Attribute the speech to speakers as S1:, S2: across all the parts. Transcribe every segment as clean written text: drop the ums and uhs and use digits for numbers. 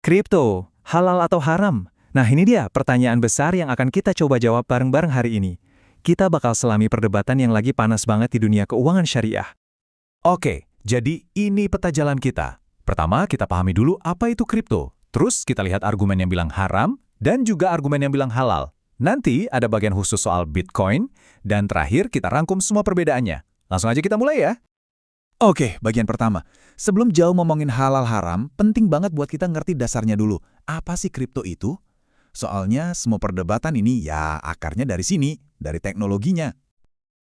S1: Kripto, halal atau haram? Nah ini dia pertanyaan besar yang akan kita coba jawab bareng-bareng hari ini. Kita bakal selami perdebatan yang lagi panas banget di dunia keuangan syariah.
S2: Oke, jadi ini peta jalan kita. Pertama, kita pahami dulu apa itu kripto. Terus kita lihat argumen yang bilang haram dan juga argumen yang bilang halal. Nanti ada bagian khusus soal Bitcoin, dan terakhir kita rangkum semua perbedaannya. Langsung aja kita mulai ya.
S3: Oke, bagian pertama. Sebelum jauh ngomongin halal haram, penting banget buat kita ngerti dasarnya dulu. Apa sih kripto itu? Soalnya semua perdebatan ini ya akarnya dari sini, dari teknologinya.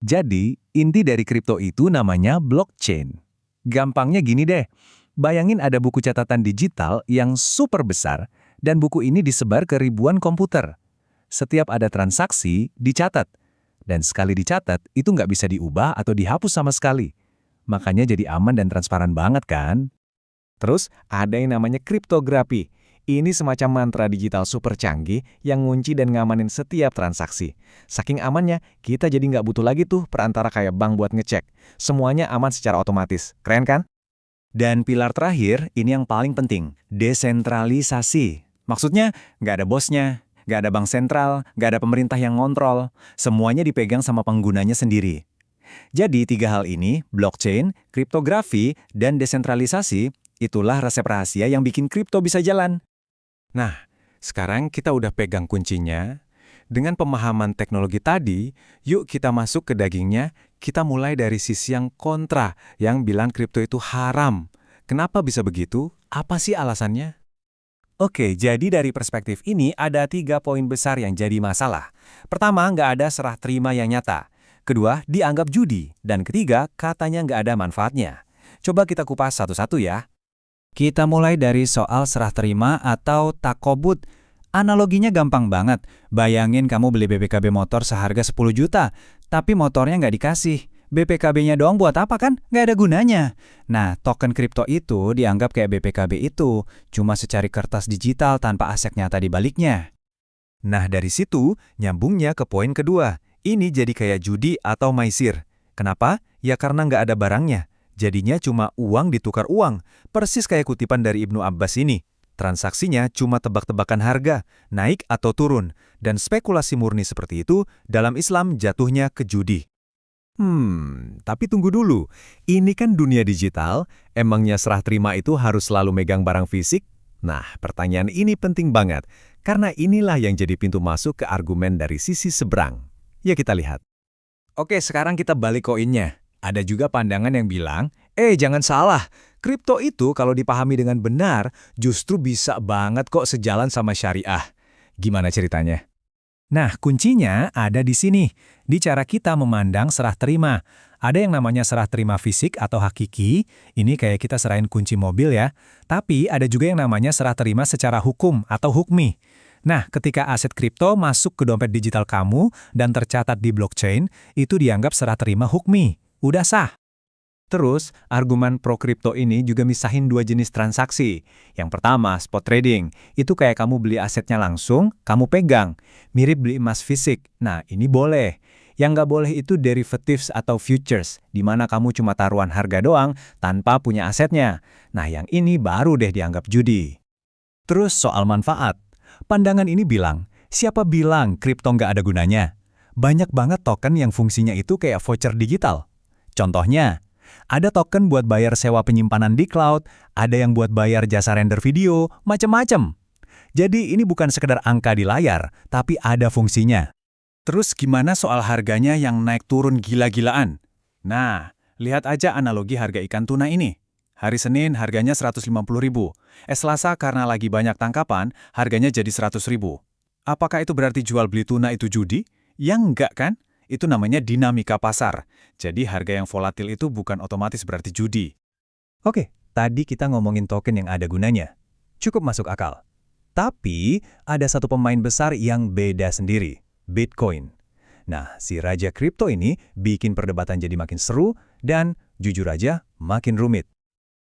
S2: Jadi, inti dari kripto itu namanya blockchain. Gampangnya gini deh, bayangin ada buku catatan digital yang super besar, dan buku ini disebar ke ribuan komputer. Setiap ada transaksi, dicatat. Dan sekali dicatat, itu nggak bisa diubah atau dihapus sama sekali. Makanya jadi aman dan transparan banget kan?
S4: Terus ada yang namanya kriptografi. Ini semacam mantra digital super canggih yang ngunci dan ngamanin setiap transaksi. Saking amannya, kita jadi nggak butuh lagi tuh perantara kayak bank buat ngecek. Semuanya aman secara otomatis. Keren kan?
S2: Dan pilar terakhir, ini yang paling penting, desentralisasi. Maksudnya, nggak ada bosnya, nggak ada bank sentral, nggak ada pemerintah yang ngontrol. Semuanya dipegang sama penggunanya sendiri. Jadi tiga hal ini, blockchain, kriptografi, dan desentralisasi, itulah resep rahasia yang bikin kripto bisa jalan.
S4: Nah, sekarang kita udah pegang kuncinya. Dengan pemahaman teknologi tadi, yuk kita masuk ke dagingnya. Kita mulai dari sisi yang kontra, yang bilang kripto itu haram. Kenapa bisa begitu? Apa sih alasannya?
S2: Oke, jadi dari perspektif ini ada 3 poin besar yang jadi masalah. Pertama, nggak ada serah terima yang nyata. Kedua, dianggap judi. Dan ketiga, katanya nggak ada manfaatnya. Coba kita kupas satu-satu ya.
S1: Kita mulai dari soal serah terima atau takobut. Analoginya gampang banget. Bayangin kamu beli BPKB motor seharga 10 juta, tapi motornya nggak dikasih. BPKB-nya doang buat apa kan? Nggak ada gunanya. Nah, token kripto itu dianggap kayak BPKB itu, cuma secari kertas digital tanpa aset nyata di baliknya.
S2: Nah, dari situ, nyambungnya ke poin kedua. Ini jadi kayak judi atau maisir. Kenapa? Ya karena nggak ada barangnya. Jadinya cuma uang ditukar uang. Persis kayak kutipan dari Ibnu Abbas ini. Transaksinya cuma tebak-tebakan harga, naik atau turun. Dan spekulasi murni seperti itu, dalam Islam jatuhnya ke judi. Tapi tunggu dulu. Ini kan dunia digital, emangnya serah terima itu harus selalu megang barang fisik? Nah, pertanyaan ini penting banget. Karena inilah yang jadi pintu masuk ke argumen dari sisi seberang. Ya kita lihat.
S4: Oke, sekarang kita balik koinnya. Ada juga pandangan yang bilang, jangan salah, kripto itu kalau dipahami dengan benar, justru bisa banget kok sejalan sama syariah. Gimana ceritanya?
S1: Nah, kuncinya ada di sini, di cara kita memandang serah terima. Ada yang namanya serah terima fisik atau hakiki, ini kayak kita serahin kunci mobil ya. Tapi ada juga yang namanya serah terima secara hukum atau hukmi. Nah, ketika aset kripto masuk ke dompet digital kamu dan tercatat di blockchain, itu dianggap serah terima hukmi. Udah sah. Terus, argumen pro kripto ini juga misahin dua jenis transaksi. Yang pertama, spot trading. Itu kayak kamu beli asetnya langsung, kamu pegang. Mirip beli emas fisik. Nah, ini boleh. Yang nggak boleh itu derivatives atau futures, di mana kamu cuma taruhan harga doang tanpa punya asetnya. Nah, yang ini baru deh dianggap judi.
S2: Terus soal manfaat. Pandangan ini bilang, siapa bilang kripto nggak ada gunanya? Banyak banget token yang fungsinya itu kayak voucher digital. Contohnya, ada token buat bayar sewa penyimpanan di cloud, ada yang buat bayar jasa render video, macem-macem. Jadi ini bukan sekedar angka di layar, tapi ada fungsinya.
S3: Terus gimana soal harganya yang naik turun gila-gilaan? Nah, lihat aja analogi harga ikan tuna ini. Hari Senin harganya 150.000. Selasa karena lagi banyak tangkapan, harganya jadi 100.000. Apakah itu berarti jual beli tuna itu judi? Ya enggak kan? Itu namanya dinamika pasar. Jadi harga yang volatil itu bukan otomatis berarti judi.
S2: Oke, tadi kita ngomongin token yang ada gunanya. Cukup masuk akal. Tapi ada satu pemain besar yang beda sendiri, Bitcoin. Nah, si raja kripto ini bikin perdebatan jadi makin seru dan jujur aja makin rumit.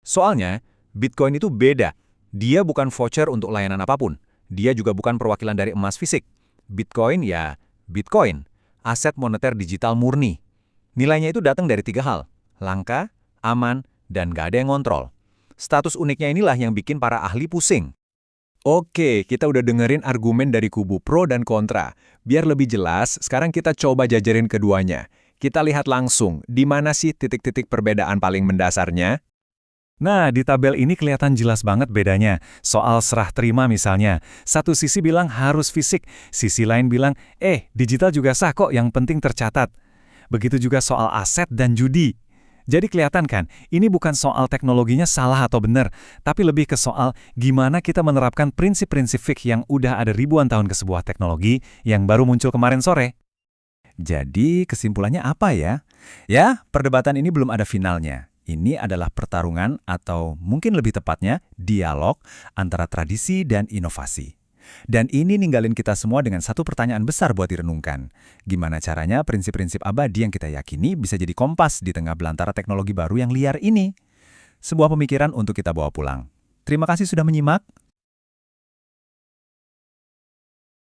S4: Soalnya, Bitcoin itu beda. Dia bukan voucher untuk layanan apapun. Dia juga bukan perwakilan dari emas fisik. Bitcoin ya, Bitcoin. Aset moneter digital murni. Nilainya itu datang dari 3 hal. Langka, aman, dan nggak ada yang ngontrol. Status uniknya inilah yang bikin para ahli pusing.
S3: Oke, kita udah dengerin argumen dari kubu pro dan kontra. Biar lebih jelas, sekarang kita coba jajarin keduanya. Kita lihat langsung, di mana sih titik-titik perbedaan paling mendasarnya?
S1: Nah, di tabel ini kelihatan jelas banget bedanya. Soal serah terima misalnya, satu sisi bilang harus fisik, sisi lain bilang, digital juga sah kok, yang penting tercatat. Begitu juga soal aset dan judi. Jadi kelihatan kan, ini bukan soal teknologinya salah atau benar, tapi lebih ke soal gimana kita menerapkan prinsip-prinsip fik yang udah ada ribuan tahun ke sebuah teknologi yang baru muncul kemarin sore.
S2: Jadi kesimpulannya apa ya? Ya, perdebatan ini belum ada finalnya. Ini adalah pertarungan atau mungkin lebih tepatnya dialog antara tradisi dan inovasi. Dan ini ninggalin kita semua dengan satu pertanyaan besar buat direnungkan. Gimana caranya prinsip-prinsip abadi yang kita yakini bisa jadi kompas di tengah belantara teknologi baru yang liar ini? Sebuah pemikiran untuk kita bawa pulang. Terima kasih sudah menyimak.